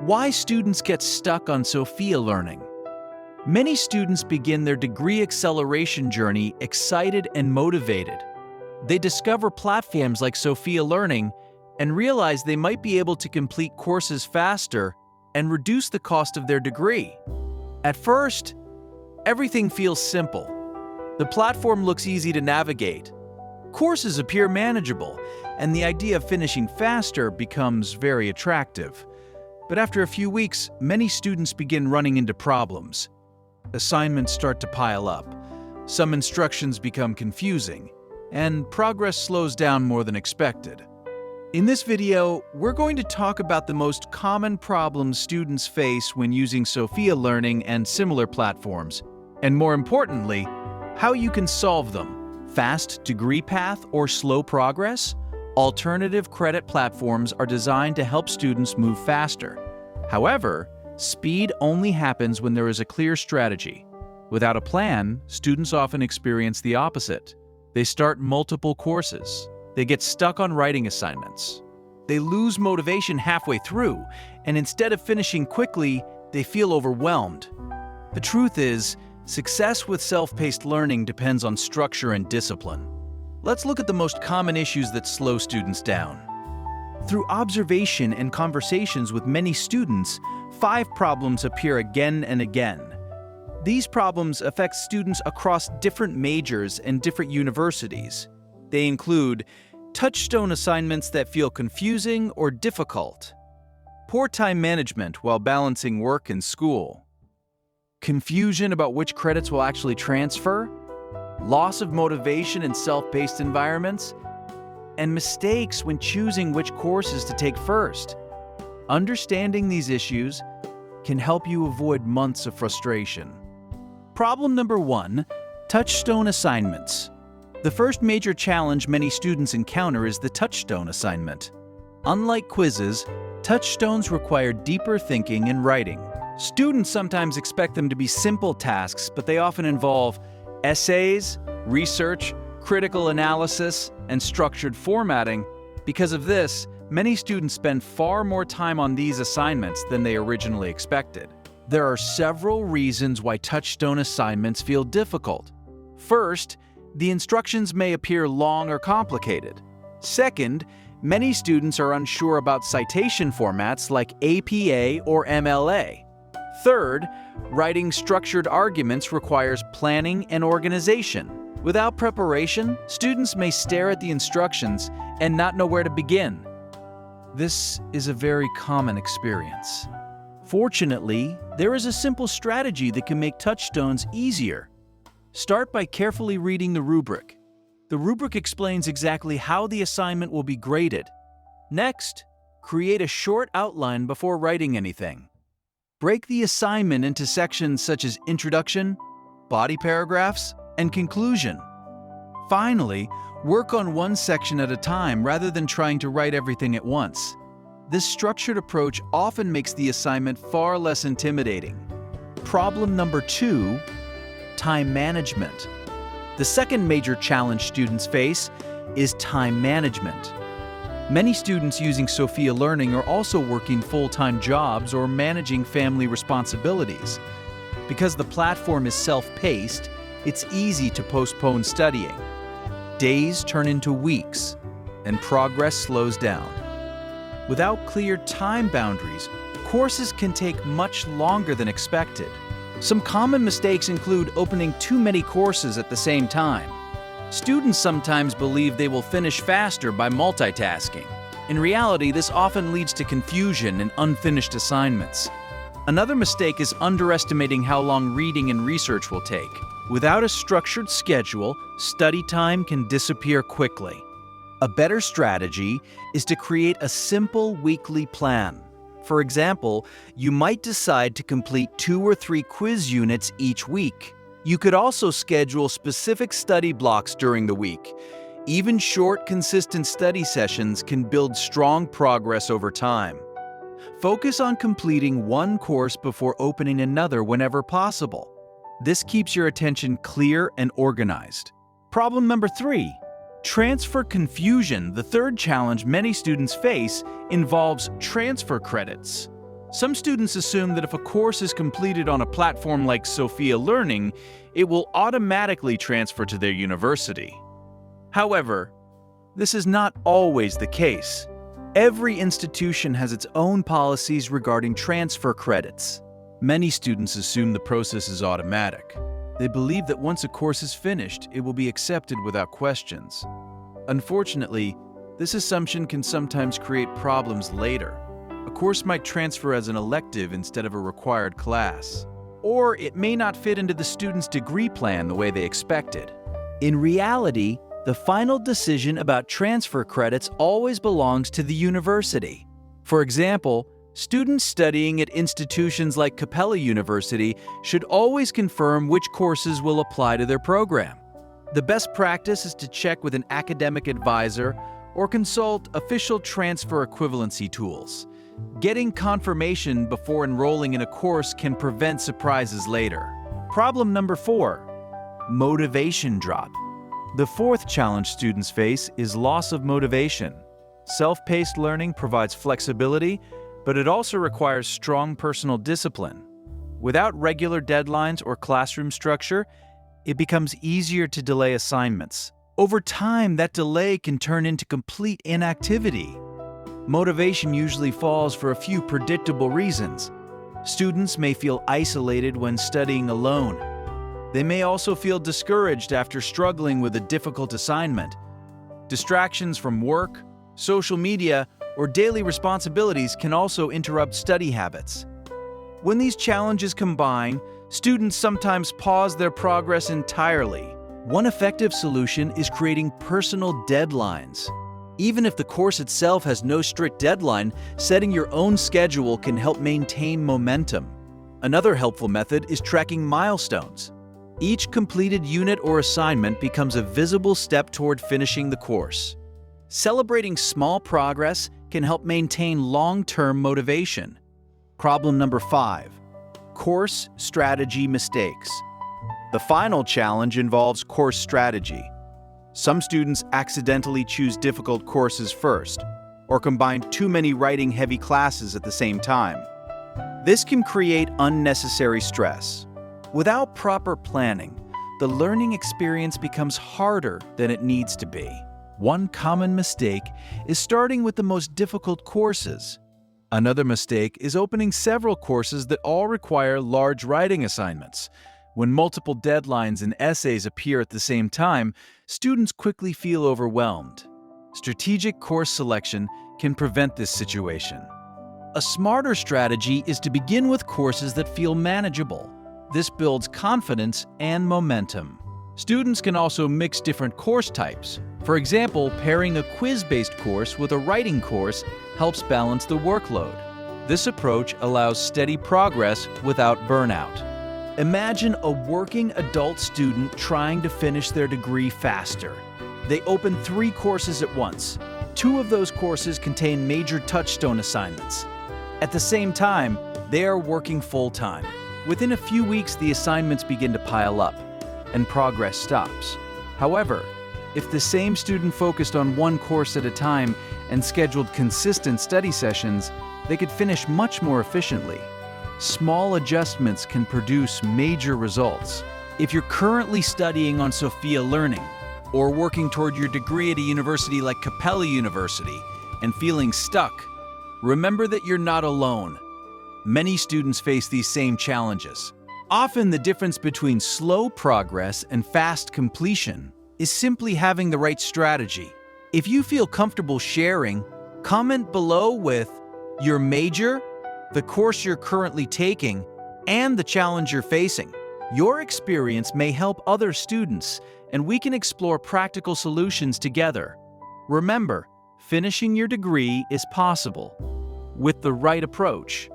Why students get stuck on Sophia Learning. Many students begin their degree acceleration journey excited and motivated. They discover platforms like Sophia Learning and realize they might be able to complete courses faster and reduce the cost of their degree. At first, everything feels simple. The platform looks easy to navigate. Courses appear manageable, and the idea of finishing faster becomes very attractive. But after a few weeks, many students begin running into problems. Assignments start to pile up, some instructions become confusing, and progress slows down more than expected. In this video, we're going to talk about the most common problems students face when using Sophia Learning and similar platforms, and more importantly, how you can solve them. Fast degree path or slow progress? Alternative credit platforms are designed to help students move faster. However, speed only happens when there is a clear strategy. Without a plan, students often experience the opposite. They start multiple courses. They get stuck on writing assignments. They lose motivation halfway through, and instead of finishing quickly, they feel overwhelmed. The truth is, success with self-paced learning depends on structure and discipline. Let's look at the most common issues that slow students down. Through observation and conversations with many students, 5 problems appear again and again. These problems affect students across different majors and different universities. They include Touchstone assignments that feel confusing or difficult, poor time management while balancing work and school, confusion about which credits will actually transfer, loss of motivation in self-paced environments, and mistakes when choosing which courses to take first. Understanding these issues can help you avoid months of frustration. Problem number 1, Touchstone assignments. The first major challenge many students encounter is the Touchstone assignment. Unlike quizzes, Touchstones require deeper thinking and writing. Students sometimes expect them to be simple tasks, but they often involve essays, research, critical analysis, and structured formatting. Because of this, many students spend far more time on these assignments than they originally expected. There are several reasons why Touchstone assignments feel difficult. First, the instructions may appear long or complicated. Second, many students are unsure about citation formats like APA or MLA. Third, writing structured arguments requires planning and organization. Without preparation, students may stare at the instructions and not know where to begin. This is a very common experience. Fortunately, there is a simple strategy that can make Touchstones easier. Start by carefully reading the rubric. The rubric explains exactly how the assignment will be graded. Next, create a short outline before writing anything. Break the assignment into sections such as introduction, body paragraphs, and conclusion. Finally, work on one section at a time rather than trying to write everything at once. This structured approach often makes the assignment far less intimidating. Problem number 2, time management. The second major challenge students face is time management. Many students using Sophia Learning are also working full-time jobs or managing family responsibilities. Because the platform is self-paced, it's easy to postpone studying. Days turn into weeks, and progress slows down. Without clear time boundaries, courses can take much longer than expected. Some common mistakes include opening too many courses at the same time. Students sometimes believe they will finish faster by multitasking. In reality, this often leads to confusion and unfinished assignments. Another mistake is underestimating how long reading and research will take. Without a structured schedule, study time can disappear quickly. A better strategy is to create a simple weekly plan. For example, you might decide to complete 2 or 3 quiz units each week. You could also schedule specific study blocks during the week. Even short, consistent study sessions can build strong progress over time. Focus on completing one course before opening another whenever possible. This keeps your attention clear and organized. Problem number 3, transfer confusion. The third challenge many students face involves transfer credits. Some students assume that if a course is completed on a platform like Sophia Learning, it will automatically transfer to their university. However, this is not always the case. Every institution has its own policies regarding transfer credits. Many students assume the process is automatic. They believe that once a course is finished, it will be accepted without questions. Unfortunately, this assumption can sometimes create problems later. A course might transfer as an elective instead of a required class, or it may not fit into the student's degree plan the way they expected. In reality, the final decision about transfer credits always belongs to the university. For example, students studying at institutions like Capella University should always confirm which courses will apply to their program. The best practice is to check with an academic advisor or consult official transfer equivalency tools. Getting confirmation before enrolling in a course can prevent surprises later. Problem number 4, motivation drop. The fourth challenge students face is loss of motivation. Self-paced learning provides flexibility, but it also requires strong personal discipline. Without regular deadlines or classroom structure, it becomes easier to delay assignments. Over time, that delay can turn into complete inactivity. Motivation usually falls for a few predictable reasons. Students may feel isolated when studying alone. They may also feel discouraged after struggling with a difficult assignment. Distractions from work, social media, or daily responsibilities can also interrupt study habits. When these challenges combine, students sometimes pause their progress entirely. One effective solution is creating personal deadlines. Even if the course itself has no strict deadline, setting your own schedule can help maintain momentum. Another helpful method is tracking milestones. Each completed unit or assignment becomes a visible step toward finishing the course. Celebrating small progress can help maintain long-term motivation. Problem number 5, course strategy mistakes. The final challenge involves course strategy. Some students accidentally choose difficult courses first, or combine too many writing-heavy classes at the same time. This can create unnecessary stress. Without proper planning, the learning experience becomes harder than it needs to be. One common mistake is starting with the most difficult courses. Another mistake is opening several courses that all require large writing assignments. When multiple deadlines and essays appear at the same time, students quickly feel overwhelmed. Strategic course selection can prevent this situation. A smarter strategy is to begin with courses that feel manageable. This builds confidence and momentum. Students can also mix different course types. For example, pairing a quiz-based course with a writing course helps balance the workload. This approach allows steady progress without burnout. Imagine a working adult student trying to finish their degree faster. They open 3 courses at once. 2 of those courses contain major Touchstone assignments. At the same time, they are working full-time. Within a few weeks, the assignments begin to pile up, and progress stops. However, if the same student focused on one course at a time and scheduled consistent study sessions, they could finish much more efficiently. Small adjustments can produce major results. If you're currently studying on Sophia Learning or working toward your degree at a university like Capella University and feeling stuck, remember that you're not alone. Many students face these same challenges. Often the difference between slow progress and fast completion is simply having the right strategy. If you feel comfortable sharing, comment below with your major, the course you're currently taking, and the challenge you're facing. Your experience may help other students, and we can explore practical solutions together. Remember, finishing your degree is possible with the right approach.